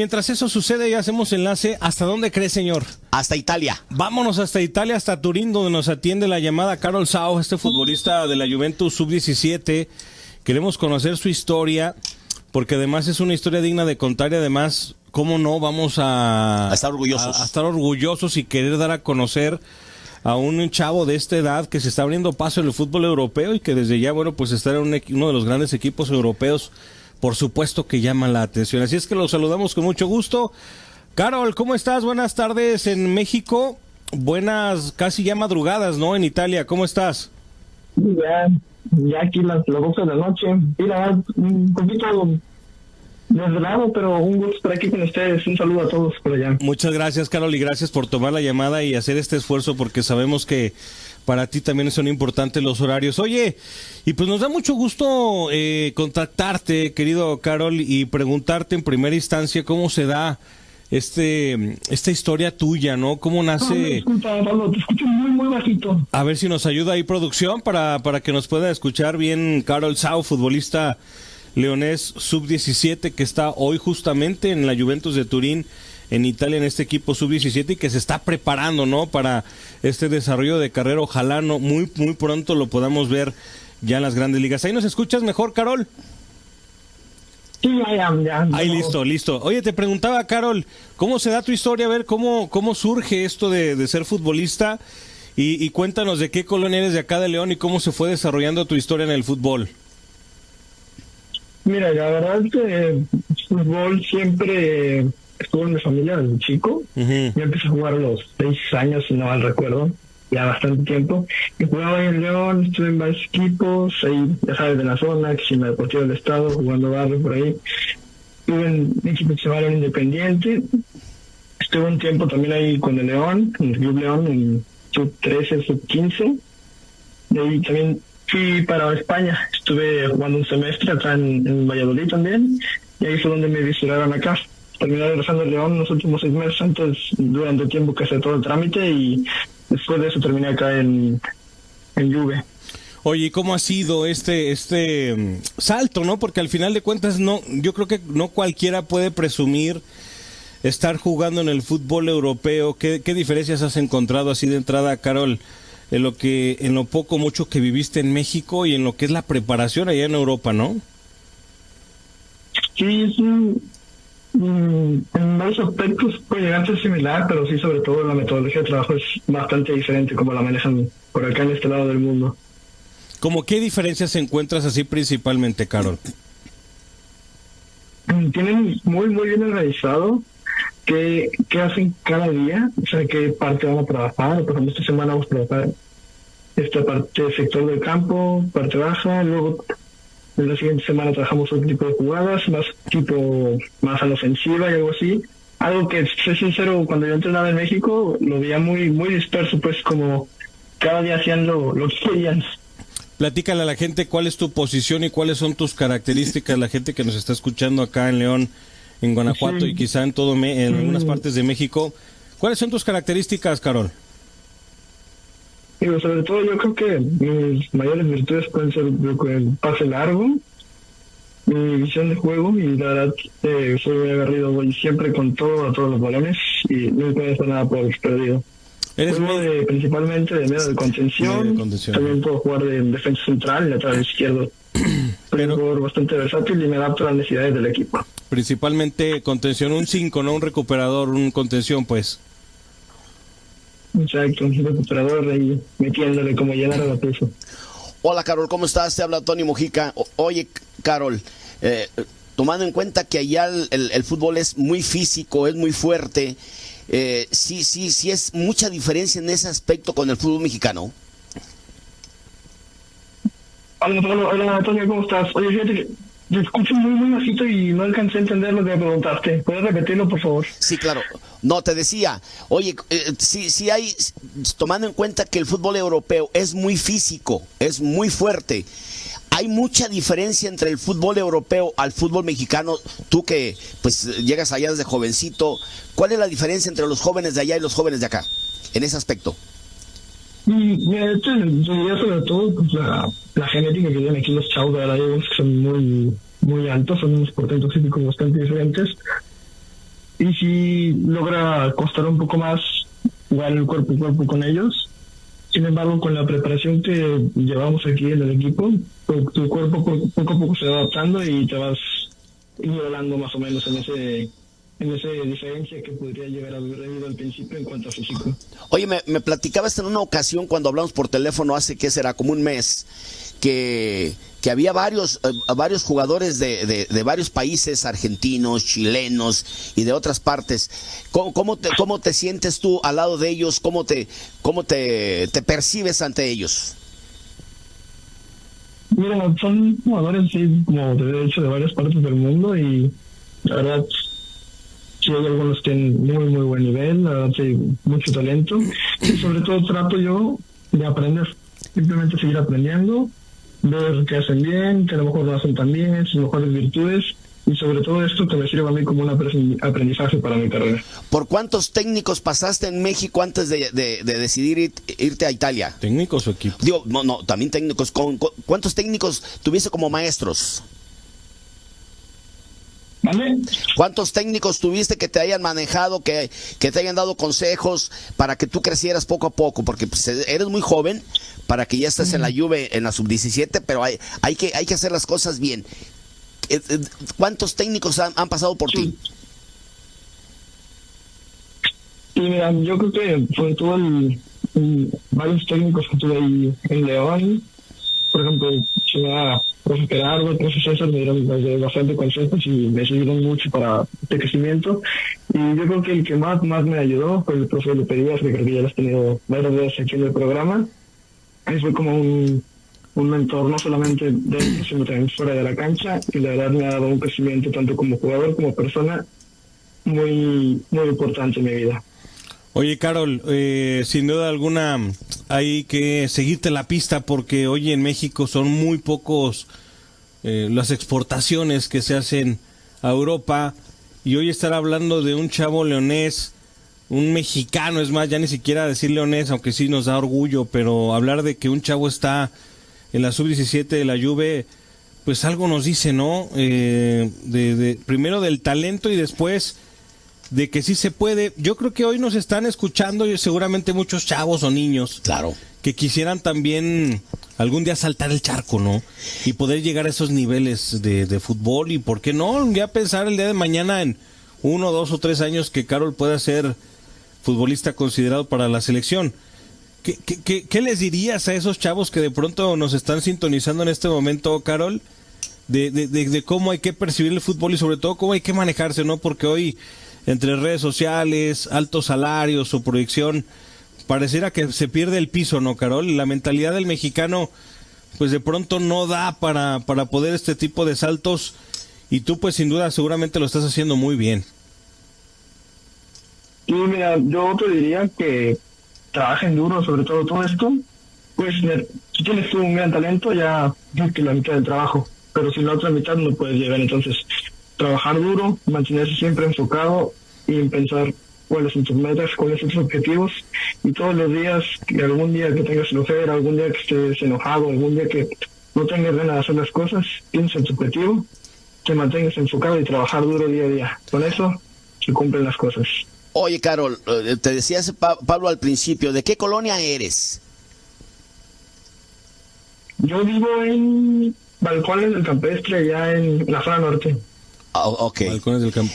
Mientras eso sucede, ya hacemos enlace. ¿Hasta dónde cree, señor? Hasta Italia. Vámonos hasta Italia, hasta Turín, donde nos atiende la llamada Carol Sao, este futbolista de la Juventus Sub-17. Queremos conocer su historia, porque además es una historia digna de contar y además, ¿cómo no? Vamos a estar orgullosos. A estar orgullosos y querer dar a conocer a un chavo de esta edad que se está abriendo paso en el fútbol europeo y que desde ya, bueno, pues está en uno de los grandes equipos europeos. Por supuesto que llama la atención. Así es que los saludamos con mucho gusto. Carol, ¿cómo estás? Buenas tardes en México. Buenas, casi ya madrugadas, ¿no? En Italia, ¿cómo estás? Ya aquí las 12 de la noche. Mira, un poquito desvelado, pero un gusto estar aquí con ustedes. Un saludo a todos por allá. Muchas gracias, Carol, y gracias por tomar la llamada y hacer este esfuerzo, porque sabemos que para ti también son importantes los horarios. Oye, y pues nos da mucho gusto contactarte, querido Carol, y preguntarte en primera instancia cómo se da esta historia tuya, ¿no? ¿Cómo nace? No, disculpa, Pablo, te escucho muy bajito. A ver si nos ayuda ahí producción para que nos pueda escuchar bien Carol Sao, futbolista leonés sub-17 que está hoy justamente en la Juventus de Turín, en Italia, en este equipo sub-17 y que se está preparando, ¿no? Para este desarrollo de carrera. Ojalá no muy pronto lo podamos ver ya en las grandes ligas. ¿Ahí nos escuchas mejor, Carol? Sí, ya. Ahí, listo. Oye, te preguntaba, Carol, ¿cómo se da tu historia? A ver, ¿cómo surge esto de ser futbolista? Y cuéntanos de qué colonia eres de acá de León y cómo se fue desarrollando tu historia en el fútbol. Mira, la verdad es que el fútbol siempre estuvo en mi familia desde chico. Uh-huh. Yo empecé a jugar a los 6 años, si no mal recuerdo, ya bastante tiempo. Y jugaba ahí en León, estuve en varios equipos, ahí, ya sabes, de la zona, que si en la Deportiva del Estado, jugando barrio por ahí. Estuve en un equipo que se llama León Independiente. Estuve un tiempo también ahí con el León, en el Club León, en sub-13, sub-15. De ahí también fui para España. Estuve jugando un semestre acá en Valladolid también. Y ahí fue donde me visitaron acá. Terminé regresando a León los últimos 6 meses, antes durante el tiempo que hice todo el trámite y después de eso terminé acá en Juve. Oye, ¿y cómo ha sido este salto, no? Porque al final de cuentas no, yo creo que no cualquiera puede presumir estar jugando en el fútbol europeo. ¿Qué diferencias has encontrado así de entrada, Carol, en lo poco mucho que viviste en México y en lo que es la preparación allá en Europa, ¿no? Sí, en varios aspectos puede llegar a ser similar, pero sí, sobre todo la metodología de trabajo es bastante diferente como la manejan por acá en este lado del mundo. ¿Cómo qué diferencias encuentras así principalmente, Carol? Tienen muy bien organizado qué hacen cada día, o sea, qué parte van a trabajar. Por ejemplo, esta semana vamos a trabajar esta parte, sector del campo, parte baja, luego en la siguiente semana trabajamos otro tipo de jugadas, más a la ofensiva y algo así. Algo que, soy sincero, cuando yo entrenaba en México, lo veía muy disperso, pues como cada día hacían lo que querían. Platícale a la gente cuál es tu posición y cuáles son tus características, la gente que nos está escuchando acá en León, en Guanajuato y quizá en algunas partes de México. ¿Cuáles son tus características, Carol? Sobre todo yo creo que mis mayores virtudes pueden ser el pase largo, mi visión de juego y la verdad soy muy agarrido, voy siempre con todos los balones y nunca he hecho nada por perdido. Juego principalmente de medio de contención, también puedo jugar de defensa central, lateral izquierdo. Soy un jugador bastante versátil y me adapto a las necesidades del equipo. Principalmente contención, un 5, no un recuperador, un contención, pues. Exacto, un recuperador ahí metiéndole como llenar a la pieza. Hola, Carol, ¿cómo estás? Te habla Tony Mojica. Oye, Carol, tomando en cuenta que allá el fútbol es muy físico, es muy fuerte, sí es mucha diferencia en ese aspecto con el fútbol mexicano. Hola, Antonio, ¿cómo estás? Oye, fíjate que te escucho muy bajito y no alcancé a entender lo que me preguntaste. ¿Puedes repetirlo, por favor? Sí, claro. No, te decía, oye, sí hay, tomando en cuenta que el fútbol europeo es muy físico, es muy fuerte, ¿hay mucha diferencia entre el fútbol europeo al fútbol mexicano? Tú que pues llegas allá desde jovencito, ¿cuál es la diferencia entre los jóvenes de allá y los jóvenes de acá, en ese aspecto? Mira, esto diría sobre todo pues, la genética que tienen aquí los chavos, de verdad, hay unos que son muy altos, son unos portentos físicos bastante diferentes. y sí logra costar un poco más jugar el cuerpo a cuerpo con ellos. Sin embargo, con la preparación que llevamos aquí en el equipo, tu cuerpo poco a poco se va adaptando y te vas nivelando más o menos en esa diferencia que podría llegar a haber habido al principio en cuanto a físico. Oye, me platicabas en una ocasión cuando hablamos por teléfono hace, ¿qué será? Como un mes, que había varios jugadores de varios países, argentinos, chilenos y de otras partes. ¿Cómo te sientes tú al lado de ellos? ¿Cómo te percibes ante ellos? Mira, son jugadores, sí, como de hecho, de varias partes del mundo, y la verdad, sí hay algunos que tienen muy, muy buen nivel, la verdad, sí, mucho talento, y sobre todo trato yo de aprender, simplemente seguir aprendiendo, ver qué hacen bien, que a lo mejor no hacen tan bien, sus mejores virtudes, y sobre todo esto que me sirve a mí como un aprendizaje para mi carrera. ¿Por cuántos técnicos pasaste en México antes de decidir irte a Italia? ¿Técnicos o equipos? Digo, no, también técnicos. ¿Cuántos técnicos tuviste como maestros? ¿Vale? ¿Cuántos técnicos tuviste que te hayan manejado, que te hayan dado consejos para que tú crecieras poco a poco? Porque pues, eres muy joven para que ya estés en la Juve, en la sub-17, pero hay que hacer las cosas bien. ¿Cuántos técnicos han pasado por ti? Sí, mira, yo creo que sobre todo varios técnicos que tuve ahí en León, por ejemplo, profe Gerardo, profe César, me dieron bastante consejos y me sirvieron mucho para este crecimiento. Y yo creo que el que más me ayudó fue el profe Lupe Díaz, que creo que ya lo has tenido varias veces aquí en el programa. Él fue como un mentor, no solamente dentro, sino también fuera de la cancha, y la verdad me ha dado un crecimiento tanto como jugador como persona muy, muy importante en mi vida. Oye, Carol, sin duda alguna hay que seguirte la pista porque hoy en México son muy pocos las exportaciones que se hacen a Europa, y hoy estar hablando de un chavo leonés, un mexicano, es más, ya ni siquiera decir leonés, aunque sí nos da orgullo, pero hablar de que un chavo está en la sub-17 de la Juve, pues algo nos dice, ¿no? Primero del talento y después de que sí se puede. Yo creo que hoy nos están escuchando y seguramente muchos chavos o niños, claro, que quisieran también algún día saltar el charco, ¿no? Y poder llegar a esos niveles de fútbol, y por qué no, ya pensar el día de mañana en 1, 2 o 3 años que Carol pueda ser futbolista considerado para la selección. ¿Qué les dirías a esos chavos que de pronto nos están sintonizando en este momento, Carol? De cómo hay que percibir el fútbol y sobre todo cómo hay que manejarse, ¿no? Porque hoy, entre redes sociales, altos salarios o proyección, pareciera que se pierde el piso, ¿no, Carol? La mentalidad del mexicano, pues de pronto no da para poder este tipo de saltos, y tú pues sin duda seguramente lo estás haciendo muy bien. Y mira, yo te diría que trabajen duro, sobre todo esto. Pues si tienes tú un gran talento, ya es que la mitad del trabajo, pero sin la otra mitad no puedes llegar. Entonces, trabajar duro, mantenerse siempre enfocado y pensar cuáles son tus metas, cuáles son tus objetivos, y todos los días, algún día que tengas flojera, algún día que estés enojado, algún día que no tengas ganas de hacer las cosas, piensa en tu objetivo, te mantengas enfocado y trabajar duro día a día. Con eso se cumplen las cosas. Oye, Carol, te decía Pablo al principio, ¿de qué colonia eres? Yo vivo en Balcones del Campestre, allá en la zona norte. Ok. Balcones del Campo.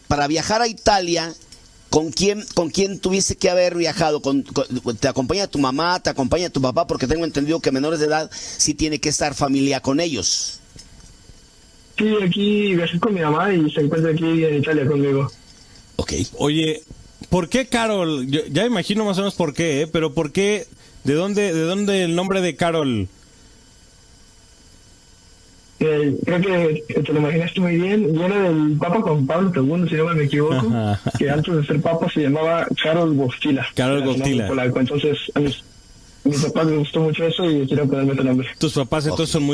Para viajar a Italia, ¿con quién tuviste que haber viajado? ¿Te acompaña tu mamá, te acompaña tu papá? Porque tengo entendido que menores de edad sí tiene que estar familia con ellos. Sí, aquí viajé con mi mamá y se encuentra aquí en Italia conmigo. Ok. Oye, ¿por qué Carol? Yo ya imagino más o menos por qué, pero ¿por qué? ¿De dónde el nombre de Carol? Creo que te lo imaginaste muy bien. Viene del Papa Juan Pablo II, si no me equivoco, Ajá. que antes de ser Papa se llamaba Karol Wojtyla. Karol Wojtyla. Entonces, a mis papás les gustó mucho eso y quiero ponerme este nombre. Tus papás entonces son muy